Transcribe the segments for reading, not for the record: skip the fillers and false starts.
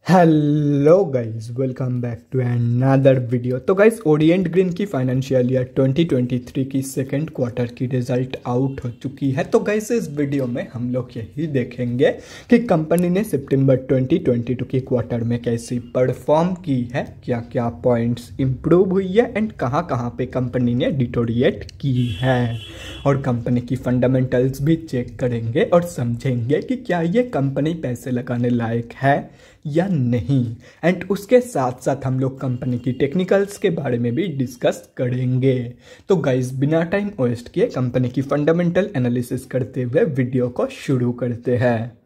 Hello guys, welcome back to another video. तो guys, Orient Green की financial year 2023 की second quarter की result out हो चुकी है। तो गाइस, इस वीडियो में हम लोग यही देखेंगे कि कंपनी ने सितंबर 2022 की क्वार्टर में कैसी परफॉर्म की है, क्या क्या पॉइंट्स इंप्रूव हुई है एंड कहाँ कहाँ पे कंपनी ने डिटोरिएट की है, और कंपनी की फंडामेंटल्स भी चेक करेंगे और समझेंगे कि क्या ये कंपनी पैसे लगाने लायक है या नहीं। एंड उसके साथ साथ हम लोग कंपनी की टेक्निकल्स के बारे में भी डिस्कस करेंगे। तो गाइस, बिना टाइम वेस्ट किए कंपनी की फंडामेंटल एनालिसिस करते हुए वीडियो को शुरू करते हैं।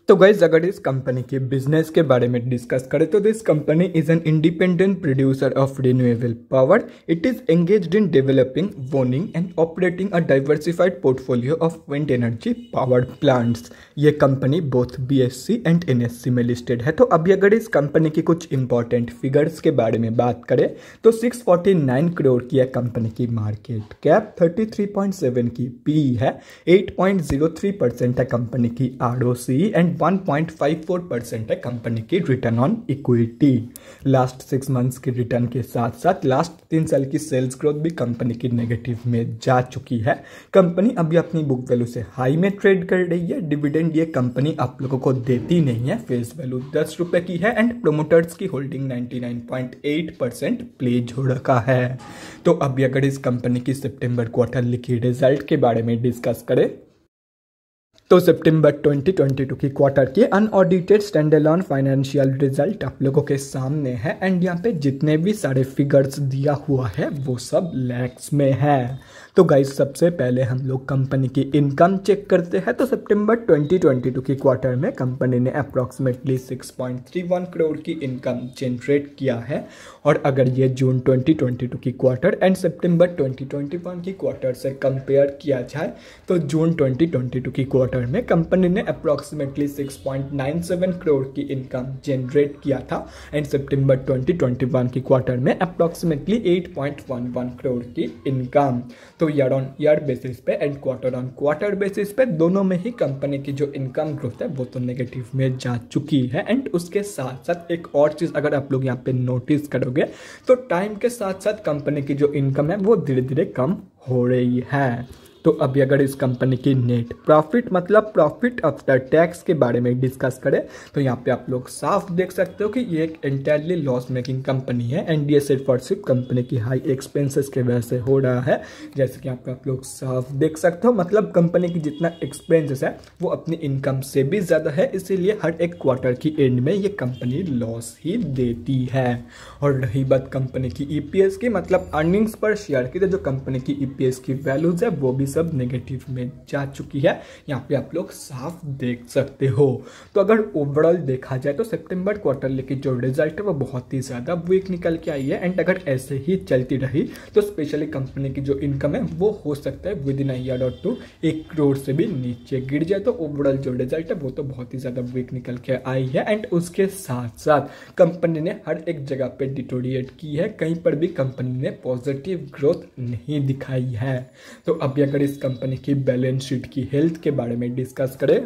तो गाइज, अगर इस कंपनी के बिजनेस के बारे में डिस्कस करें तो this company is an independent producer of renewable power. It is engaged in developing, owning and operating a diversified portfolio of wind energy power plants. ये company both BSC and NSC में listed है। तो अभी अगर इस company की कुछ important figures के बारे में बात करें तो 649 करोड़ की है कंपनी की मार्केट कैप, 33.7 की पी है, 8.03% है कंपनी की आरओसी एंड 1.54% है कंपनी की return on equity. Last 6 months के रिटर्न के साथ साथ लास्ट 3 साल की सेल्स ग्रोथ भी कंपनी की नेगेटिव में जा चुकी है। कंपनी अभी अपनी बुक वैल्यू से हाई में ट्रेड कर रही है। डिविडेंड ये कंपनी आप लोगों को देती नहीं है। फेस वैल्यू 10 रुपए की है एंड प्रोमोटर्स की होल्डिंग 99.8% प्लेज हो रखा है। तो अभी अगर इस कंपनी की सितंबर क्वार्टर की रिजल्ट के बारे में डिस्कस करें तो सितंबर 2022 की क्वार्टर के अनऑडिटेड स्टैंडअलोन फाइनेंशियल रिजल्ट आप लोगों के सामने है। एंड यहाँ पे जितने भी सारे फिगर्स दिया हुआ है वो सब लैक्स में है। तो गाइस, सबसे पहले हम लोग कंपनी की इनकम चेक करते हैं। तो सितंबर 2022 की क्वार्टर में कंपनी ने अप्रॉक्सीमेटली 6.31 करोड़ की इनकम जनरेट किया है। और अगर ये जून 2022 की क्वार्टर एंड सितंबर 2021 की क्वार्टर से कंपेयर किया जाए तो जून 2022 की क्वार्टर में कंपनी ने अप्रॉक्सीमेटली 6.97 करोड़ की इनकम जनरेट किया था एंड सितंबर 2021 की क्वार्टर में अप्रॉक्सीमेटली 8.11 करोड़ की इनकम। तो ईयर ऑन ईयर बेसिस पे and quarter on quarter basis पे दोनों में ही कंपनी की जो इनकम ग्रोथ है वो तो नेगेटिव में जा चुकी है। एंड उसके साथ साथ एक और चीज़ अगर आप लोग यहाँ पे नोटिस करोगे तो टाइम के साथ साथ कंपनी की जो इनकम है वो धीरे धीरे कम हो रही है। तो अभी अगर इस कंपनी की नेट प्रॉफिट मतलब प्रॉफिट आफ्टर टैक्स के बारे में डिस्कस करें तो यहाँ पे आप लोग साफ देख सकते हो कि ये एक एंटायरली लॉस मेकिंग कंपनी है एंड ये सिर्फ और सिर्फ कंपनी की हाई एक्सपेंसेस के वजह से हो रहा है। जैसे कि यहाँ पे आप लोग साफ देख सकते हो, मतलब कंपनी की जितना एक्सपेंसेस है वो अपनी इनकम से भी ज़्यादा है, इसीलिए हर एक क्वार्टर की एंड में ये कंपनी लॉस ही देती है। और रही बात कंपनी की ईपीएस की मतलब अर्निंग्स पर शेयर की, तो जो कंपनी की ईपीएस की वैल्यूज है वो भी सब नेगेटिव में जा चुकी है। यहाँ पे आप लोग साफ देख सकते हो। तो अगर ओवरऑल देखा जाए तो सितंबर क्वार्टर की जो रिजल्ट है वो बहुत ही ज़्यादा वीक निकल के आई है। एंड अगर ऐसे ही चलती रही तो स्पेशली कंपनी की जो इनकम है वो हो सकता है विद इन अ ईयर और 2 1 करोड़ से भी नीचे गिर जाए। तो ओवरऑल जो रिजल्ट है वो तो बहुत ही ज़्यादा वीक निकल के आई है। एंड उसके साथ साथ कंपनी ने हर एक जगह पे डिटोरिएट की है, कहीं पर भी कंपनी ने पॉजिटिव ग्रोथ नहीं दिखाई है। तो अभी अगर इस कंपनी की बैलेंस शीट की हेल्थ के बारे में डिस्कस करें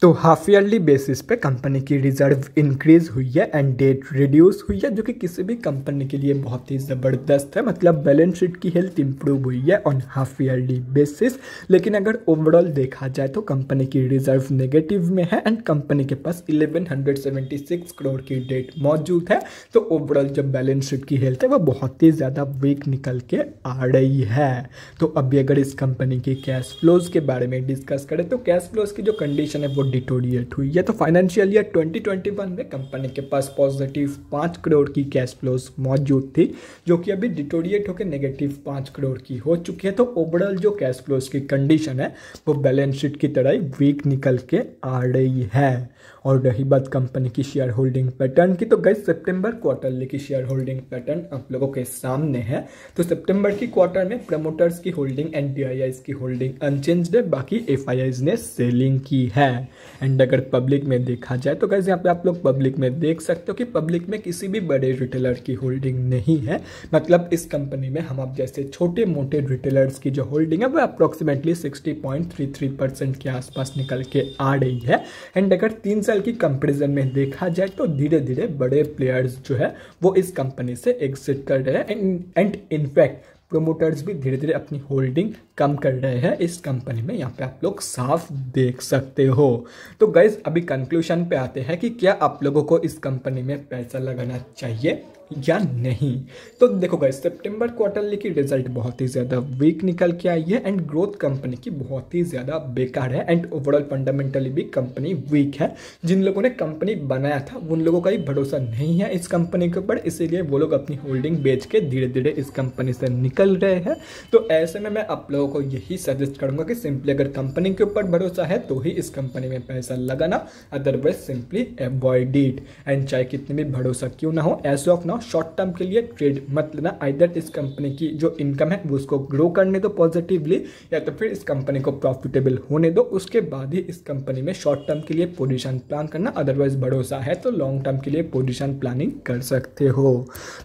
तो हाफ ईयरली बेसिस पे कंपनी की रिजर्व इंक्रीज हुई है एंड डेट रिड्यूस हुई है, जो कि किसी भी कंपनी के लिए बहुत ही ज़बरदस्त है। मतलब बैलेंस शीट की हेल्थ इंप्रूव हुई है ऑन हाफ ईयरली बेसिस। लेकिन अगर ओवरऑल देखा जाए तो कंपनी की रिजर्व नेगेटिव में है एंड कंपनी के पास 1176 करोड़ की डेट मौजूद है। तो ओवरऑल जो बैलेंस शीट की हेल्थ है वो बहुत ही ज़्यादा वीक निकल के आ रही है। तो अभी अगर इस कंपनी की कैश फ्लोज के बारे में डिस्कस करें तो कैश फ्लोज की जो कंडीशन है वो डिटोरिएट हुई है। तो फाइनेंशियल ईयर 2021 में कंपनी के पास पॉजिटिव 5 करोड़ की कैश फ्लोज मौजूद थी, जो कि अभी डिटोरिएट होकर नेगेटिव 5 करोड़ की हो चुकी है। तो ओवरऑल जो कैश फ्लोज की कंडीशन है वो बैलेंस शीट की तरह ही वीक निकल के आ रही है। और रही बात कंपनी की शेयर होल्डिंग पैटर्न की, तो गाइस सितंबर क्वार्टरली की शेयर होल्डिंग पैटर्न आप लोगों के सामने है। तो सितंबर की क्वार्टर में प्रमोटर्स की होल्डिंग एंड डीआईआईज की होल्डिंग अनचेंज्ड है, बाकी एफआईआईज ने सेलिंग की है। एंड अगर पब्लिक में देखा जाए तो गाइस यहाँ पे आप लोग पब्लिक में देख सकते हो कि पब्लिक में किसी भी बड़े रिटेलर की होल्डिंग नहीं है। मतलब इस कंपनी में हम आप जैसे छोटे मोटे रिटेलर्स की जो होल्डिंग है वो अप्रोक्सीमेटली 60.33% के आसपास निकल के आ रही है। एंड अगर 3 साल की कंपेरिजन में देखा जाए तो धीरे धीरे बड़े प्लेयर्स जो है वो इस कंपनी से एग्जिट कर रहे हैं एंड इनफैक्ट प्रोमोटर्स भी धीरे धीरे अपनी होल्डिंग कम कर रहे हैं इस कंपनी में। यहाँ पे आप लोग साफ देख सकते हो। तो गाइज अभी कंक्लूजन पे आते हैं कि क्या आप लोगों को इस कंपनी में पैसा लगाना चाहिए या नहीं। तो देखो गाइस, सितंबर क्वार्टरली की रिजल्ट बहुत ही ज़्यादा वीक निकल के आई है एंड ग्रोथ कंपनी की बहुत ही ज़्यादा बेकार है एंड ओवरऑल फंडामेंटली भी कंपनी वीक है। जिन लोगों ने कंपनी बनाया था उन लोगों का ही भरोसा नहीं है इस कंपनी के ऊपर, इसीलिए वो लोग अपनी होल्डिंग बेच के धीरे धीरे इस कंपनी से निकल रहे हैं। तो ऐसे में मैं आप लोगों को यही सजेस्ट करूंगा कि सिंपली अगर कंपनी के ऊपर भरोसा है तो ही इस कंपनी में पैसा लगाना, otherwise simply avoid it. And चाहे कितनी भी भरोसा क्यों ना हो, as of now short term के लिए ट्रेड मत लेना। आइदर इस कंपनी की जो इनकम है वो उसको ग्रो करने दो पॉजिटिवली, या तो फिर इस कंपनी को प्रॉफिटेबल होने दो, उसके बाद ही इस कंपनी में शॉर्ट टर्म के लिए पोजीशन प्लान करना। अदरवाइज भरोसा है तो लॉन्ग टर्म के लिए पोजीशन प्लानिंग कर सकते हो।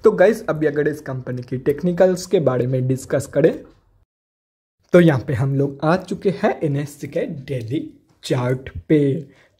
तो गाइज अभी अगर इस कंपनी की टेक्निकल्स के बारे में डिस्कस करें तो यहाँ पे हम लोग आ चुके हैं NSE के डेली चार्ट पे।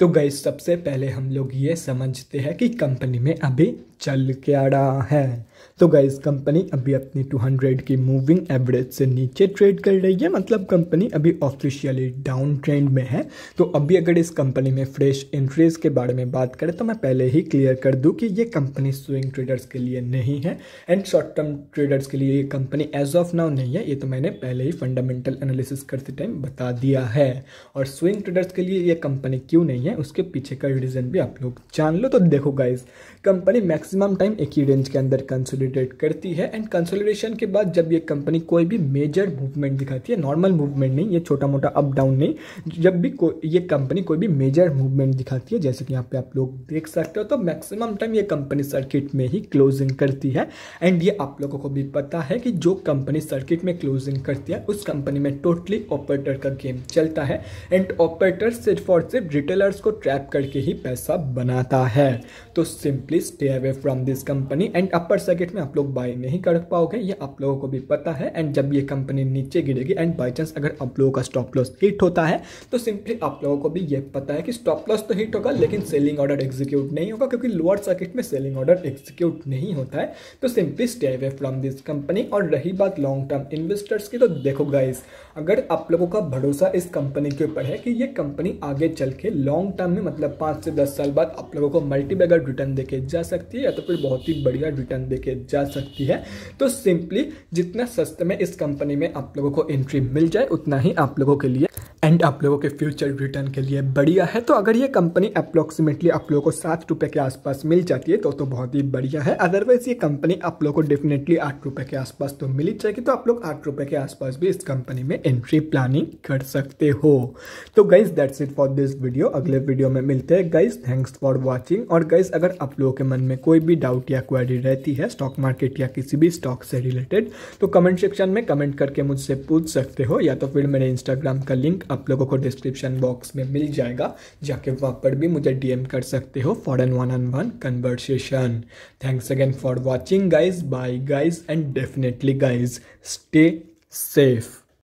तो गाइस सबसे पहले हम लोग ये समझते हैं कि कंपनी में अभी चल क्या रहा है। तो गाइस कंपनी अभी अपनी 200 की मूविंग एवरेज से नीचे ट्रेड कर रही है, मतलब कंपनी अभी ऑफिशियली डाउन ट्रेंड में है। तो अभी अगर इस कंपनी में फ्रेश एंट्रीज के बारे में बात करें तो मैं पहले ही क्लियर कर दूं कि ये कंपनी स्विंग ट्रेडर्स के लिए नहीं है एंड शॉर्ट टर्म ट्रेडर्स के लिए ये कंपनी एज ऑफ नाउ नहीं है। ये तो मैंने पहले ही फंडामेंटल एनालिसिस करते टाइम बता दिया है। और स्विंग ट्रेडर्स के लिए ये कंपनी क्यों नहीं है उसके पीछे का रीजन भी आप लोग जान लो। तो देखो गाइज, कंपनी मैक्सिमम टाइम एक ही रेंज के अंदर कंसोलिडेट करती है एंड कंसोलिडेशन के बाद जब ये कंपनी कोई भी मेजर मूवमेंट दिखाती है, नॉर्मल मूवमेंट नहीं, ये छोटा मोटा अप डाउन नहीं, जब भी ये कंपनी कोई भी मेजर मूवमेंट दिखाती है जैसे कि यहाँ पे आप लोग देख सकते हो, तो मैक्सिमम टाइम ये कंपनी सर्किट में ही क्लोजिंग करती है। एंड ये आप लोगों को भी पता है कि जो कंपनी सर्किट में क्लोजिंग करती है उस कंपनी में टोटली ऑपरेटर का गेम चलता है एंड ऑपरेटर सिर्फ और सिर्फ रिटेलर्स को ट्रैप करके ही पैसा बनाता है। तो simply stay away from this company and upper circuit में आप लोग बाय नहीं कर पाओगे, ये आप लोगों को भी पता है। एंड जब ये कंपनी नीचे गिरेगी एंड बाई चांस अगर आप लोगों का स्टॉप लॉस हिट होता है तो सिंपली आप लोगों को भी ये पता है कि स्टॉप लॉस तो हिट होगा लेकिन सेलिंग ऑर्डर एग्जीक्यूट नहीं होगा, क्योंकि लोअर सर्किट में सेलिंग ऑर्डर एग्जीक्यूट नहीं होता है। तो simply stay away from this company. और रही बात लॉन्ग टर्म इन्वेस्टर्स की, तो देखो गाइस, अगर आप लोगों का भरोसा इस कंपनी के ऊपर है कि ये कंपनी आगे चल के लॉन्ग टर्म में मतलब 5 से 10 साल बाद आप लोगों को मल्टीबैगर रिटर्न देके जा सकती है या तो फिर बहुत ही बढ़िया रिटर्न देके जा सकती है, तो सिंपली जितना सस्ते में इस कंपनी में आप लोगों को एंट्री मिल जाए उतना ही आप लोगों के लिए एंड आप लोगों के फ्यूचर रिटर्न के लिए बढ़िया है। तो अगर ये कंपनी अप्रोक्सीमेटली आप लोगों को 7 रुपये के आसपास मिल जाती है तो बहुत ही बढ़िया है। अदरवाइज ये कंपनी आप लोगों को डेफिनेटली 8 रुपये के आसपास तो मिल ही जाएगी, तो आप लोग 8 रुपये के आसपास भी इस कंपनी में एंट्री प्लानिंग कर सकते हो। तो guys that's it for this video. अगले वीडियो में मिलते हैं गाइज। Thanks for watching. और गाइज अगर आप लोगों के मन में कोई भी डाउट या क्वेरी रहती है स्टॉक मार्केट या किसी भी स्टॉक से रिलेटेड तो कमेंट सेक्शन में कमेंट करके मुझसे पूछ सकते हो, या तो फिर मेरे इंस्टाग्राम का लिंक आप लोगों को डिस्क्रिप्शन बॉक्स में मिल जाएगा, जाके वहाँ पर भी मुझे DM कर सकते हो for an 1-on-1 conversation. Thanks again for watching guys. Bye guys and definitely guys stay safe.